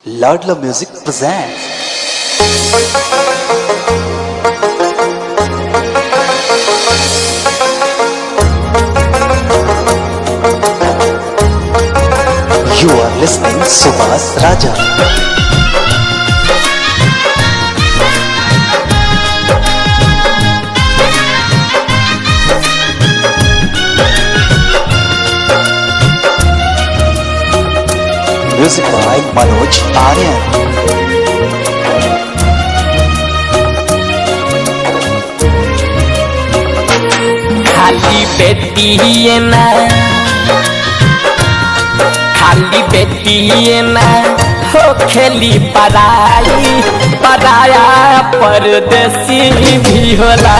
Ladla Music presents. You are listening Subhas Raja. Music by Manoj Aryan. खाली बेटी ना खाली बेटी ना हो खेली पराई पराया परदेसी भी होला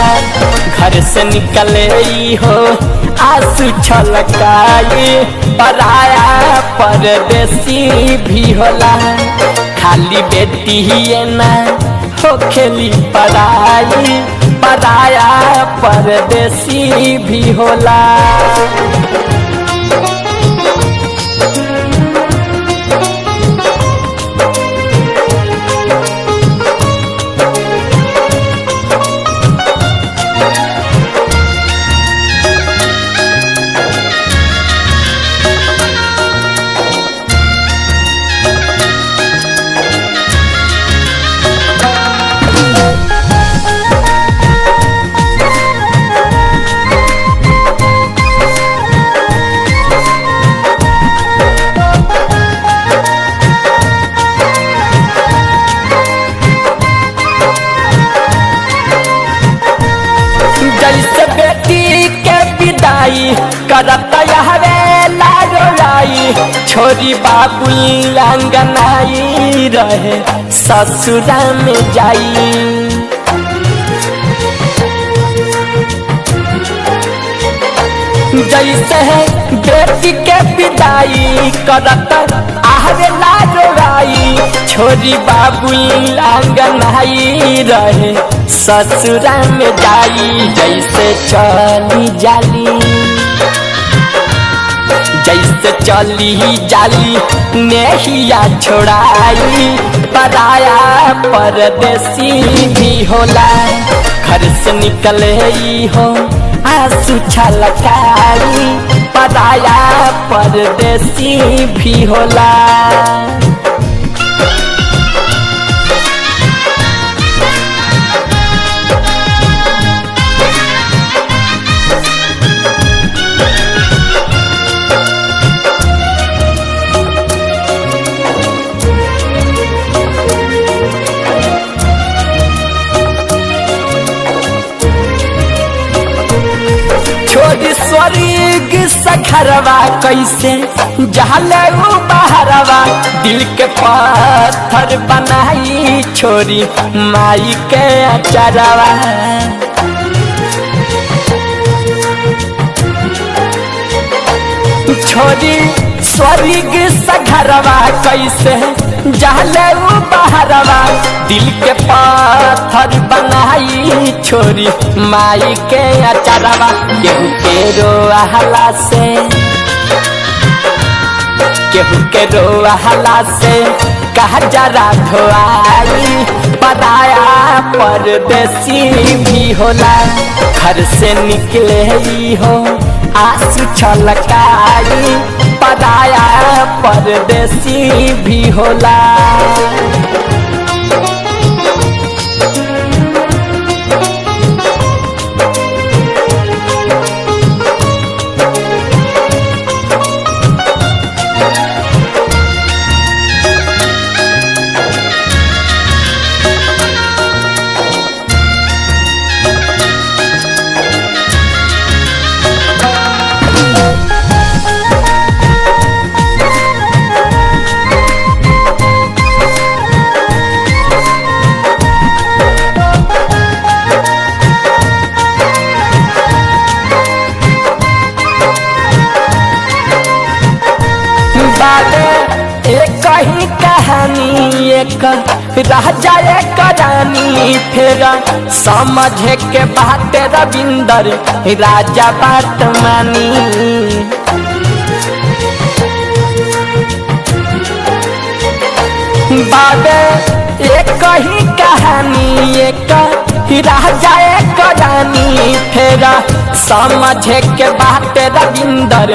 घर से निकले हो आंसू छलकाई पराया परदेसी भी होला खाली बेटी ना हो खेली पराई पराया परदेसी भी होला। जैसे बेटी के विदाई करता यहवे लाडोलाई छोरी बाबुल अंगनाई रहे ससुरा में जाई जैसे बेटी के विदाई करता आहवे लाडोलाई छोरी बाबुल अंगनाई रहे ससुरा में जाई जैसे चली जाली जैसे चली जाली नेहिया छोड़ाई पराया परदेसी भी होला घर से निकले हो आंसू छलकाई पराया परदेसी भी होला। छोरी स्वर्ग सखरवा कैसे जहले बहरवा दिल के पत्थर बनाई छोरी माई के अचरवा छोरी स्वर्ग सखरवा कैसे जहले बहरवा दिल के पत्थर बनाई छोरी माई के अचरवा केहू के रोहला से केहू के रोहला से कहा जरा धोआई पराया परदेसी भी होला घर से निकले हो आंसू छलकाई पराया परदेसी भी होला। एक ही कहानी एक रह जाए करानी फिर समझे के बात रविंदर राजा बात मानी बाबे एक ही कहानी एक राजा एक रानी फेरा समझे के बात रविंदर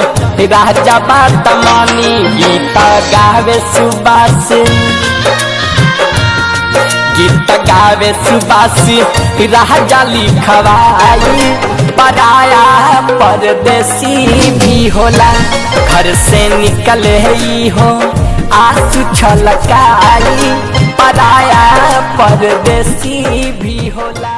राजा बात मानी। गीत गावे सुबास गीत गावे सुबास राजा लिखवाई पराया परदेसी भी होला घर से निकले ही हो आंसू छलकाई पराया परदेसी भी होला।